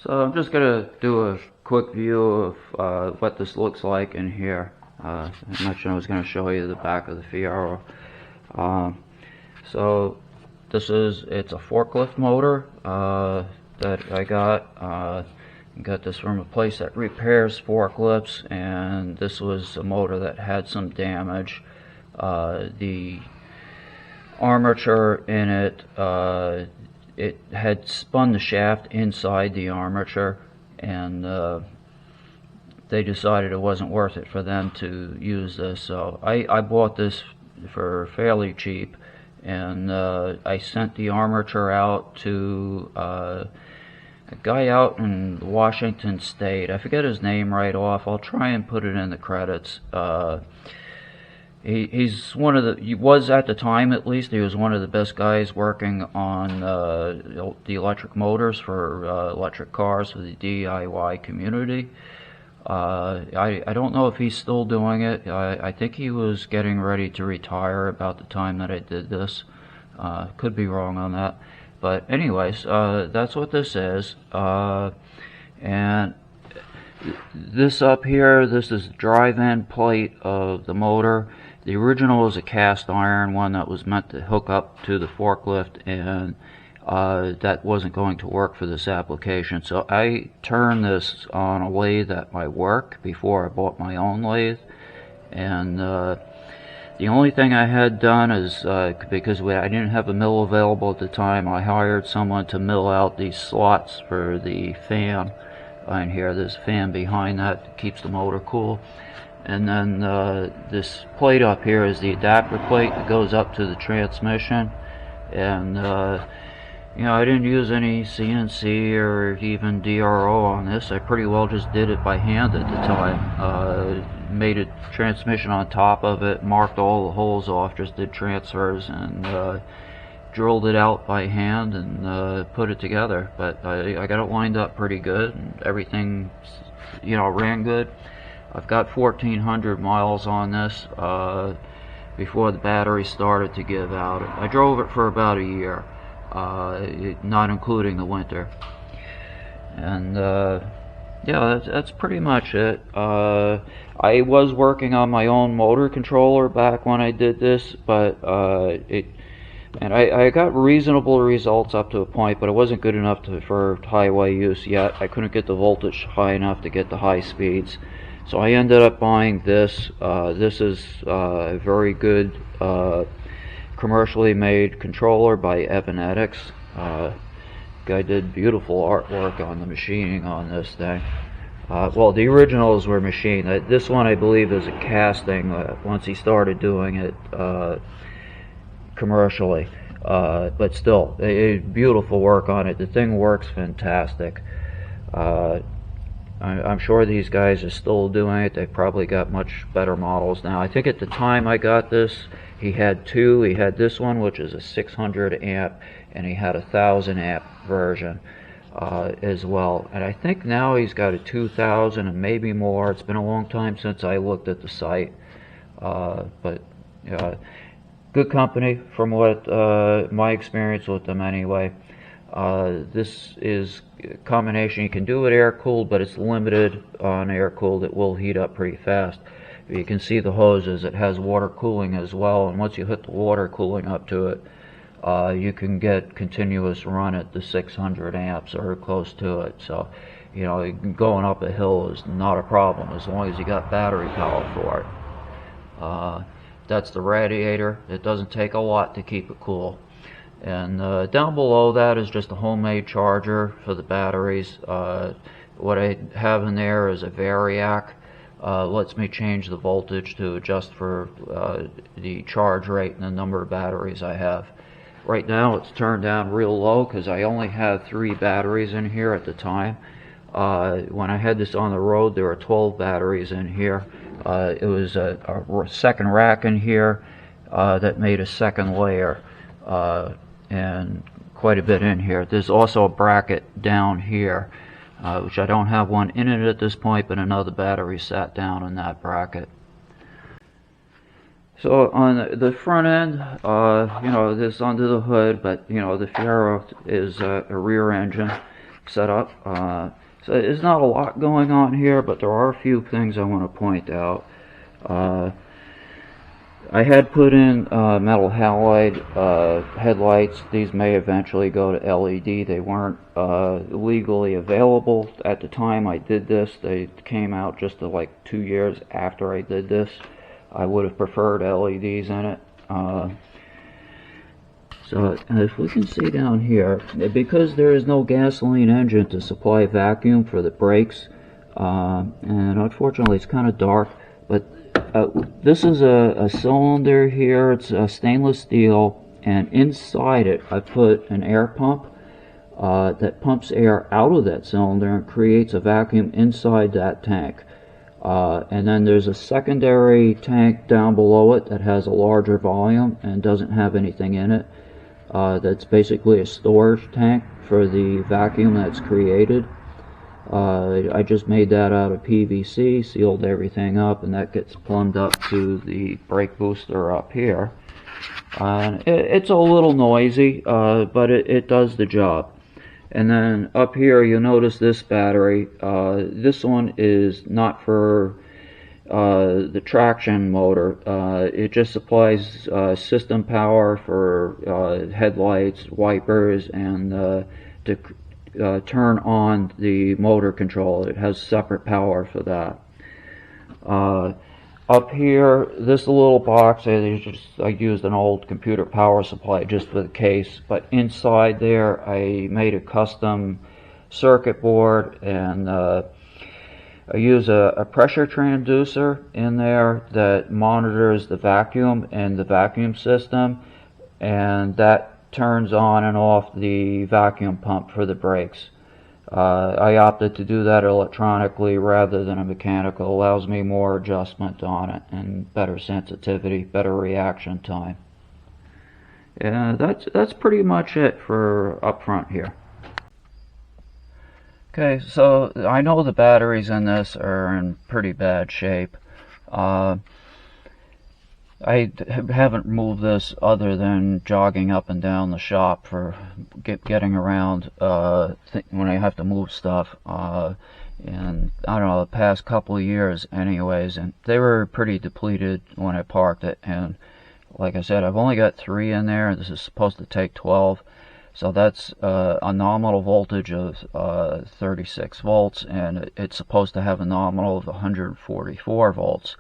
So I'm just gonna do a quick view of what this looks like in here. I mentioned I was gonna show you the back of the Fiero. So it's a forklift motor that I got this from a place that repairs forklifts, and this was a motor that had some damage. The armature in it had spun the shaft inside the armature, and they decided it wasn't worth it for them to use this. So I bought this for fairly cheap, and I sent the armature out to a guy out in Washington State. I forget his name right off. I'll try and put it in the credits. He's one of he was at the time, at least, he was one of the best guys working on the electric motors for electric cars for the DIY community. I don't know if he's still doing it. I think he was getting ready to retire about the time that I did this. Could be wrong on that. But anyways, that's what this is. And this up here, this is the drive-in plate of the motor. The original was a cast iron one that was meant to hook up to the forklift, and that wasn't going to work for this application. So I turned this on a lathe at my work before I bought my own lathe. And the only thing I had done is, because I didn't have a mill available at the time, I hired someone to mill out these slots for the fan in here. There's a fan behind that keeps the motor cool. And then this plate up here is the adapter plate that goes up to the transmission. And you know, I didn't use any CNC or even DRO on this. I pretty well just did it by hand at the time. Made a transmission on top of it, marked all the holes off, just did transfers, and drilled it out by hand and put it together. But I got it lined up pretty good, and everything, you know, ran good. I've got 1,400 miles on this before the battery started to give out. I drove it for about a year, not including the winter. And yeah, that's pretty much it. I was working on my own motor controller back when I did this, but I got reasonable results up to a point, but it wasn't good enough for highway use yet. I couldn't get the voltage high enough to get the high speeds. So I ended up buying this. This is a very good commercially made controller by Evanetics. Guy did beautiful artwork on the machining on this thing. Well, the originals were machined. This one, I believe, is a casting once he started doing it commercially. But still, beautiful work on it. The thing works fantastic. I'm sure these guys are still doing it. They've probably got much better models now. I think at the time I got this, he had two. He had this one, which is a 600 amp, and he had a 1,000 amp version as well. And I think now he's got a 2,000 and maybe more. It's been a long time since I looked at the site. But good company from what my experience with them anyway. This is a combination. You can do it air cooled, but it's limited on air cooled. It will heat up pretty fast. You can see the hoses. It has water cooling as well, and once you hit the water cooling up to it, you can get continuous run at the 600 amps or close to it. So, you know, going up a hill is not a problem as long as you got battery power for it. That's the radiator. It doesn't take a lot to keep it cool. And down below that is just a homemade charger for the batteries. What I have in there is a Variac. Lets me change the voltage to adjust for the charge rate and the number of batteries I have. Right now it's turned down real low because I only had 3 batteries in here at the time. When I had this on the road, there were 12 batteries in here. It was a second rack in here that made a second layer. And quite a bit in here. There's also a bracket down here, which I don't have one in it at this point, but another battery sat down in that bracket. So on the front end, you know, this under the hood, but you know, the Fiero is a rear engine. setup. So there's not a lot going on here, but there are a few things I want to point out. I had put in metal halide headlights. These may eventually go to LED. They weren't legally available at the time I did this. They came out just like 2 years after I did this. I would have preferred LEDs in it. So if we can see down here, because there is no gasoline engine to supply vacuum for the brakes, and unfortunately it's kind of dark, but this is a cylinder here. It's stainless steel, and inside it I put an air pump that pumps air out of that cylinder and creates a vacuum inside that tank. And then there's a secondary tank down below it that has a larger volume and doesn't have anything in it. That's basically a storage tank for the vacuum that's created. I just made that out of PVC, sealed everything up, and that gets plumbed up to the brake booster up here. It's a little noisy, but it does the job. And then up here you'll notice this battery. This one is not for the traction motor. It just supplies system power for headlights, wipers, and to turn on the motor control. It has separate power for that. Up here, this little box, I used an old computer power supply just for the case, but inside there I made a custom circuit board, and I use a pressure transducer in there that monitors the vacuum and the vacuum system, and that turns on and off the vacuum pump for the brakes. I opted to do that electronically rather than a mechanical. It allows me more adjustment on it and better sensitivity, better reaction time. Yeah, that's pretty much it for up front here. Okay, so I know the batteries in this are in pretty bad shape. I haven't moved this other than jogging up and down the shop for getting around when I have to move stuff. And I don't know, the past couple of years anyways, and they were pretty depleted when I parked it. And like I said, I've only got 3 in there, and this is supposed to take 12. So that's a nominal voltage of 36 volts, and it's supposed to have a nominal of 144 volts.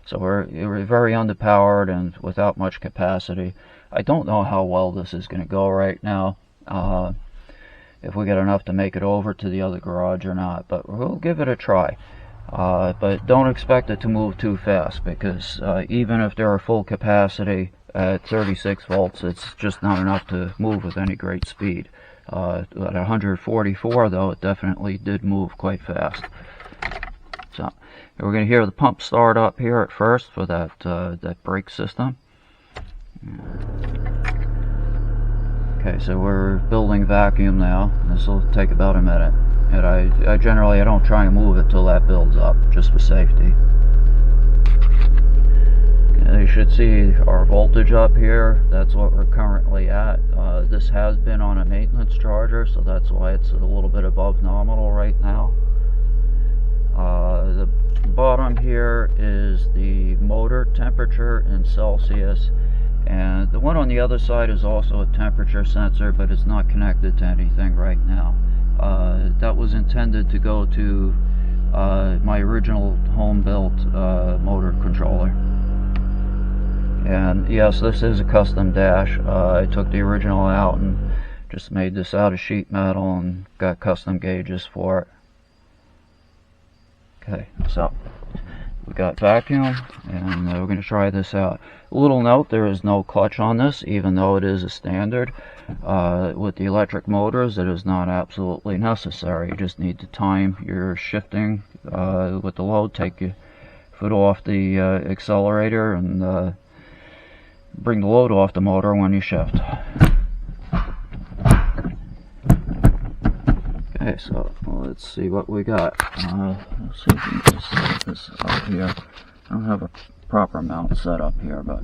So we're very underpowered and without much capacity. I don't know how well this is going to go right now, if we get enough to make it over to the other garage or not, but we'll give it a try. But don't expect it to move too fast, because even if they're full capacity at 36 volts, it's just not enough to move with any great speed. At 144 though, it definitely did move quite fast. So we're going to hear the pump start up here at first for that brake system. Okay, so we're building vacuum now. This will take about a minute, and I generally don't try and move it till that builds up, just for safety. Okay, you should see our voltage up here. That's what we're currently at. This has been on a maintenance charger, so that's why it's a little bit above nominal right now. The bottom here is the motor temperature in Celsius, and the one on the other side is also a temperature sensor, but it's not connected to anything right now. That was intended to go to my original home-built motor controller. And yes, this is a custom dash. I took the original out and just made this out of sheet metal and got custom gauges for it. Okay, so we got vacuum, and we're going to try this out. A little note, there is no clutch on this, even though it is a standard. With the electric motors, it is not absolutely necessary. You just need to time your shifting with the load, take your foot off the accelerator, and bring the load off the motor when you shift. Okay, so let's see what we got. Let's see if we can just set this up here. I don't have a proper mount set up here, but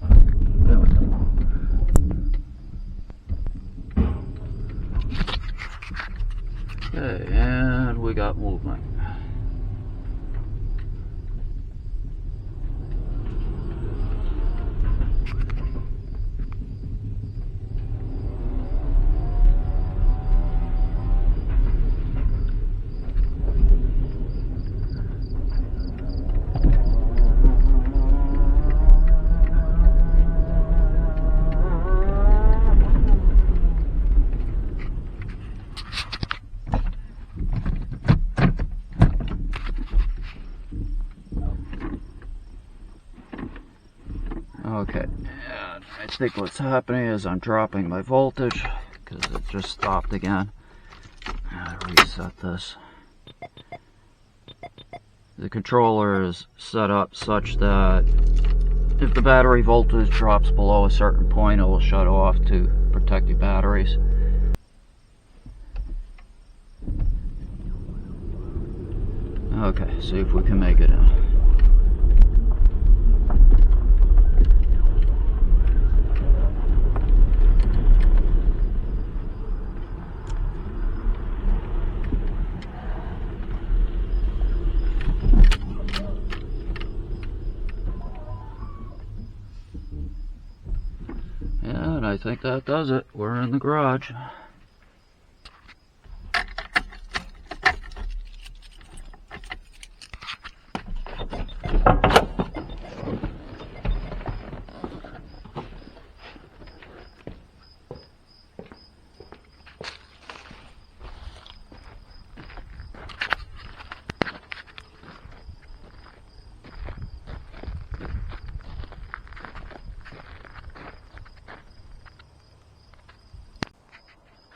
there we go. Okay, and we got movement. Okay, and I think what's happening is I'm dropping my voltage because it just stopped again. Reset this. The controller is set up such that if the battery voltage drops below a certain point, it will shut off to protect your batteries. Okay, see if we can make it in. Yeah, and I think that does it. We're in the garage.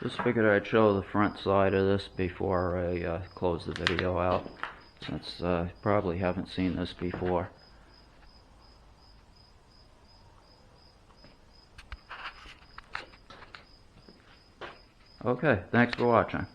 Just figured I'd show the front side of this before I close the video out, since you probably haven't seen this before. Okay, thanks for watching.